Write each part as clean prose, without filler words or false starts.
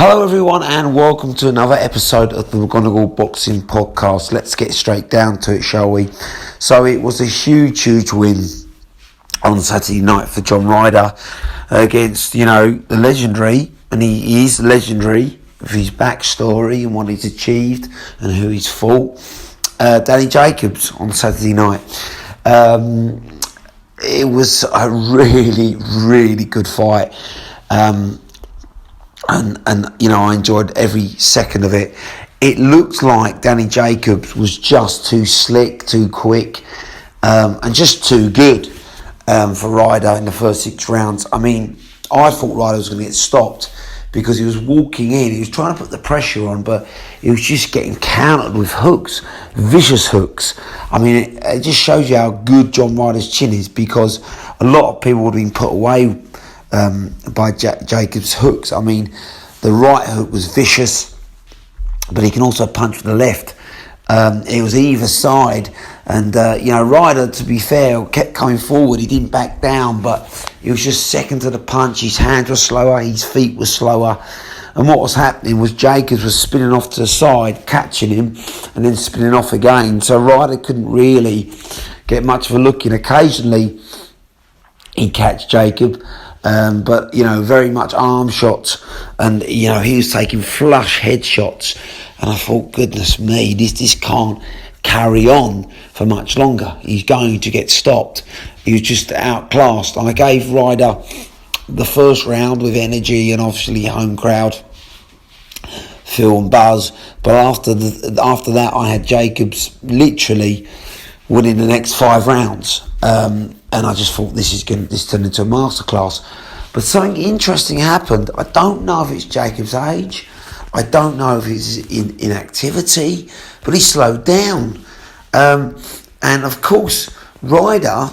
Hello everyone and welcome to another episode of the McGonagall Boxing Podcast. Let's get straight down to it, shall we? So it was a huge win on Saturday night for John Ryder against, the legendary, and he is legendary of his backstory and what he's achieved and who he's fought, danieljacobs on Saturday night. It was a really good fight. And I enjoyed every second of it. It looked like danieljacobs was just too slick, too quick, and just too good for Ryder in the first 6 rounds. I mean, I thought Ryder was going to get stopped because he was walking in. He was trying to put the pressure on, but he was just getting countered with hooks, vicious hooks. I mean, it just shows you how good John Ryder's chin is, because a lot of people would have been put away by Jacobs' hooks. I mean, the right hook was vicious, but he can also punch with the left. It was either side, and Ryder, to be fair, kept coming forward. He didn't back down, but he was just second to the punch. His hands were slower, his feet were slower, and what was happening was Jacobs was spinning off to the side, catching him, and then spinning off again. So Ryder couldn't really get much of a look in. Occasionally, he'd catch Jacob. But very much arm shots, and he was taking flush headshots, and I thought, goodness me, this can't carry on for much longer. He's going to get stopped. He was just outclassed. I gave Ryder the first round with energy and obviously home crowd feel and buzz, but after that I had Jacobs literally winning the next 5 rounds. And I just thought this turned into a masterclass. But something interesting happened. I don't know if it's Jacobs' age. I don't know if it's inactivity, but he slowed down. And of course, Ryder,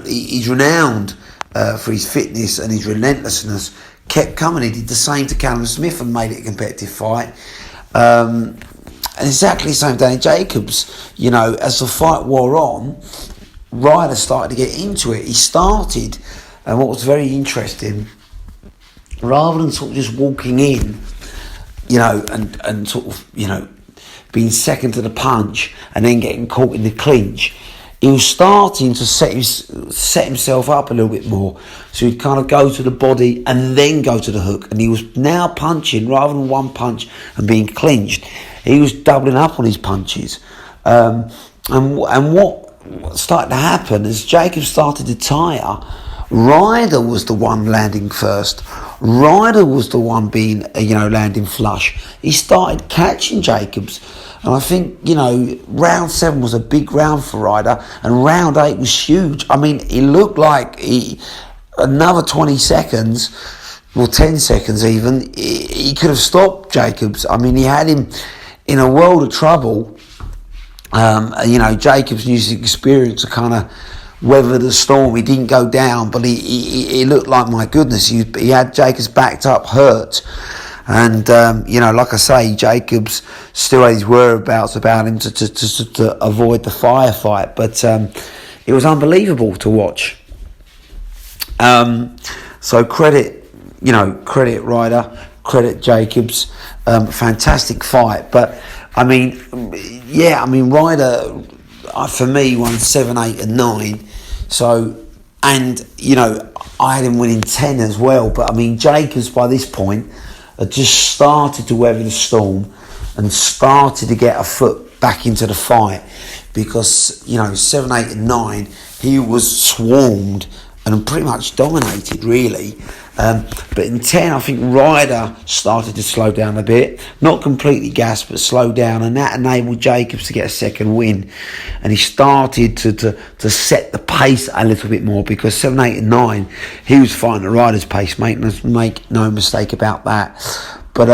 he's renowned for his fitness and his relentlessness, kept coming. He did the same to Callum Smith and made it a competitive fight. And exactly the same danieljacobs. As the fight wore on, Ryder started to get into it. He started, and what was very interesting, rather than sort of just walking in, and sort of, being second to the punch and then getting caught in the clinch, he was starting to set himself up a little bit more. So he'd kind of go to the body and then go to the hook. And he was now punching, rather than one punch and being clinched, he was doubling up on his punches. And what started to happen as Jacob started to tire, Ryder was the one landing first. Ryder was the one being, landing flush. He started catching Jacobs. And I think, round 7 was a big round for Ryder, and round 8 was huge. I mean, it looked like another 20 seconds, or 10 seconds even, he could have stopped Jacobs. I mean, he had him in a world of trouble. Jacobs used his experience to kind of weather the storm. He didn't go down, but he looked like, my goodness, he had Jacobs backed up, hurt. And, like I say, Jacobs still had his whereabouts about him to avoid the firefight. But it was unbelievable to watch. So credit Ryder, credit Jacobs. Fantastic fight. But, Ryder, for me, won 7, 8 and 9. So, and, I had him winning 10 as well. But, Jacobs, by this point, had just started to weather the storm and started to get a foot back into the fight, because, 7, 8 and 9, he was swarmed and pretty much dominated, really. But in 10, I think Ryder started to slow down a bit. Not completely gassed, but slow down. And that enabled Jacobs to get a second win. And he started to set the pace a little bit more, because 7, 8 and 9, he was fighting at Ryder's pace. Make no mistake about that. But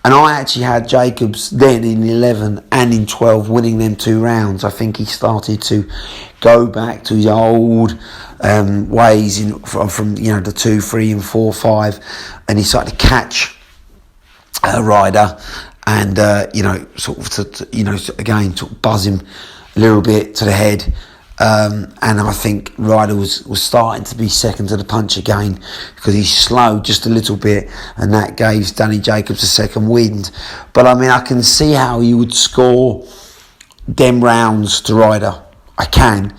and I actually had Jacobs then in 11 and in 12 winning them 2 rounds. I think he started to go back to his old ways from the 2, 3 and 4, 5, and he started to catch Ryder and sort of again sort of buzz him a little bit to the head. And I think Ryder was starting to be second to the punch again, because he slowed just a little bit, and that gave Danieljacobs a second wind. But I mean, I can see how you would score them rounds to Ryder. I can.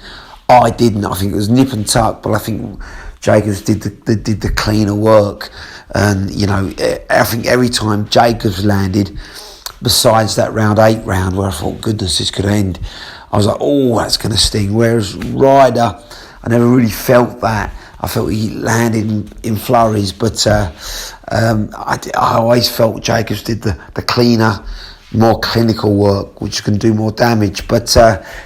I didn't. I think it was nip and tuck, but I think Jacobs did the cleaner work. And I think every time Jacobs landed, besides that round 8 round where I thought, goodness, this could end, I was like, oh, that's going to sting. Whereas Ryder, I never really felt that. I felt he landed in flurries, but I always felt Jacobs did the cleaner, more clinical work, which can do more damage. But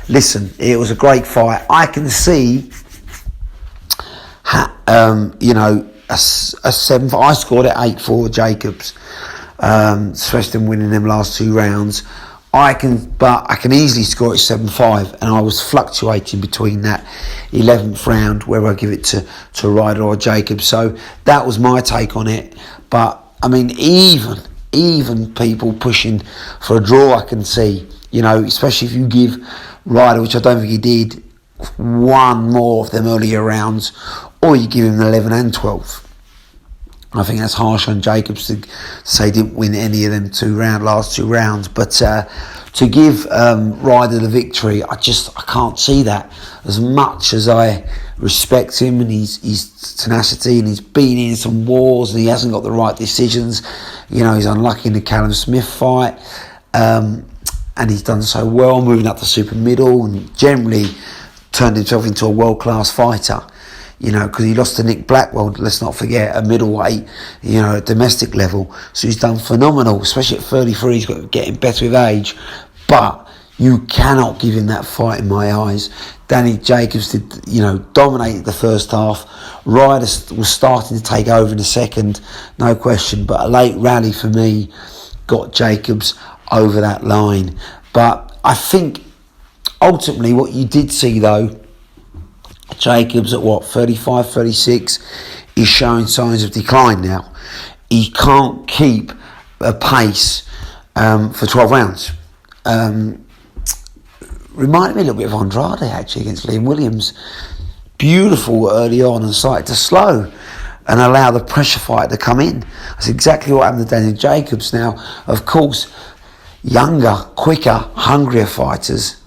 listen, it was a great fight. I can see, a 7. I scored at 8-4 Jacobs, especially them winning them last 2 rounds. I can easily score at 7-5, and I was fluctuating between that 11th round, whether I give it to Ryder or Jacobs. So that was my take on it. But I mean, even people pushing for a draw, I can see, especially if you give Ryder, which I don't think he did, 1 more of them earlier rounds, or you give him 11 and 12. I think that's harsh on Jacobs to say he didn't win any of them last 2 rounds. But to give Ryder the victory, I can't see that. As much as I respect him and his tenacity, and he's been in some wars and he hasn't got the right decisions. He's unlucky in the Callum Smith fight, and he's done so well moving up to super middle and generally turned himself into a world-class fighter. Because he lost to Nick Blackwell, let's not forget, a middleweight, at domestic level. So he's done phenomenal, especially at 33. He's got getting better with age. But you cannot give him that fight in my eyes. Danieljacobs dominated the first half. Ryder was starting to take over in the second, no question. But a late rally for me got Jacobs over that line. But I think ultimately what you did see, though, Jacobs at 35, 36 is showing signs of decline now. He can't keep a pace for 12 rounds. Reminded me a little bit of Andrade actually against Liam Williams. Beautiful early on and started to slow and allow the pressure fight to come in. That's exactly what happened to Danieljacobs. Now, of course, younger, quicker, hungrier fighters,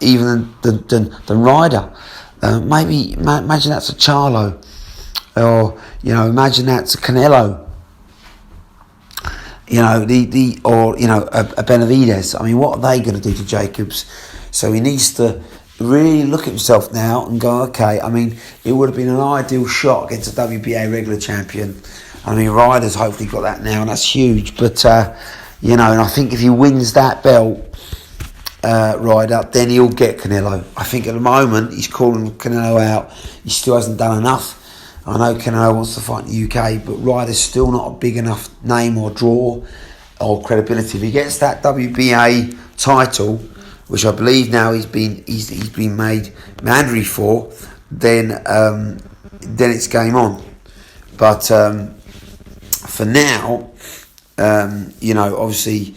even than Ryder. Imagine that's a Charlo, or imagine that's a Canelo. A Benavidez. I mean, what are they going to do to Jacobs? So he needs to really look at himself now and go, okay. I mean, it would have been an ideal shot against a WBA regular champion. I mean, Ryder's hopefully got that now, and that's huge. But and I think if he wins that belt, Ryder, then he'll get Canelo. I think at the moment he's calling Canelo out. He still hasn't done enough. I know Canelo wants to fight in the UK, but Ryder's still not a big enough name or draw or credibility. If he gets that WBA title, which I believe now he's been made mandatory for, then it's game on. But for now, obviously,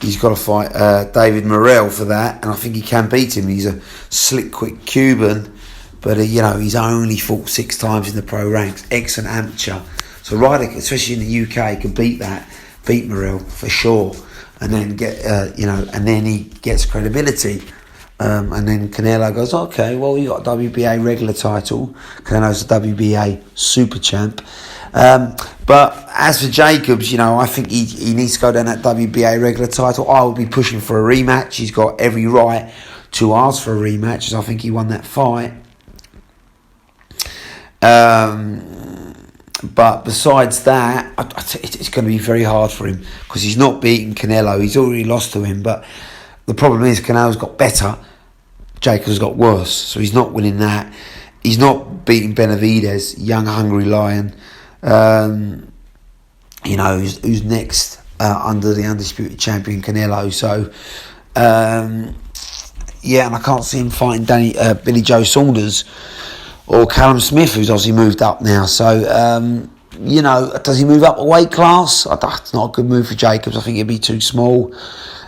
he's got to fight David Morrell for that, and I think he can beat him. He's a slick, quick Cuban, but he's only fought 6 times in the pro ranks, ex and amateur. So Ryder, especially in the UK, can beat Morrell for sure, and then and then he gets credibility. And then Canelo goes, okay, well, you got a WBA regular title. Canelo's a WBA super champ. But as for Jacobs, I think he needs to go down that WBA regular title. I would be pushing for a rematch. He's got every right to ask for a rematch, as I think he won that fight. But besides that, it's going to be very hard for him because he's not beaten Canelo. He's already lost to him. But the problem is Canelo's got better. Jacobs got worse. So he's not winning that. He's not beating Benavidez, young, hungry lion. Who's next under the undisputed champion Canelo. So, and I can't see him fighting Billy Joe Saunders or Callum Smith, who's obviously moved up now. So, does he move up a weight class? That's not a good move for Jacobs. I think he'd be too small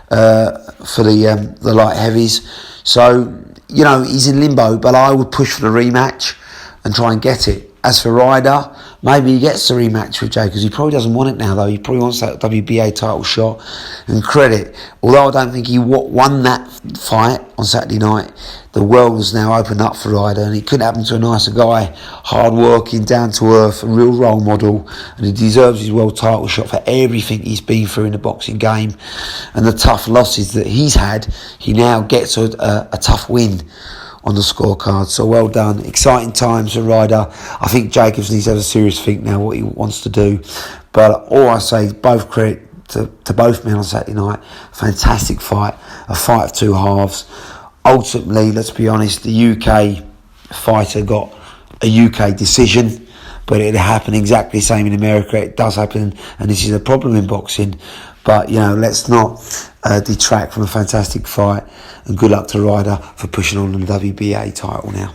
for the light heavies. So, he's in limbo, but I would push for the rematch and try and get it. As for Ryder, maybe he gets the rematch with Jacobs. He probably doesn't want it now, though. He probably wants that WBA title shot. And credit, although I don't think he won that fight on Saturday night, the world has now opened up for Ryder, and it could happen to a nicer guy, hard-working, down-to-earth, a real role model, and he deserves his world title shot for everything he's been through in the boxing game and the tough losses that he's had. He now gets a tough win on the scorecard, so well done. Exciting times for Ryder. I think Jacobs needs to have a serious think now what he wants to do, but all I say is both credit to both men on Saturday night. Fantastic fight, a fight of two halves. Ultimately, let's be honest, the UK fighter got a UK decision, but it happened exactly the same in America. It does happen, and this is a problem in boxing. But, let's not detract from a fantastic fight. And good luck to Ryder for pushing on the WBA title now.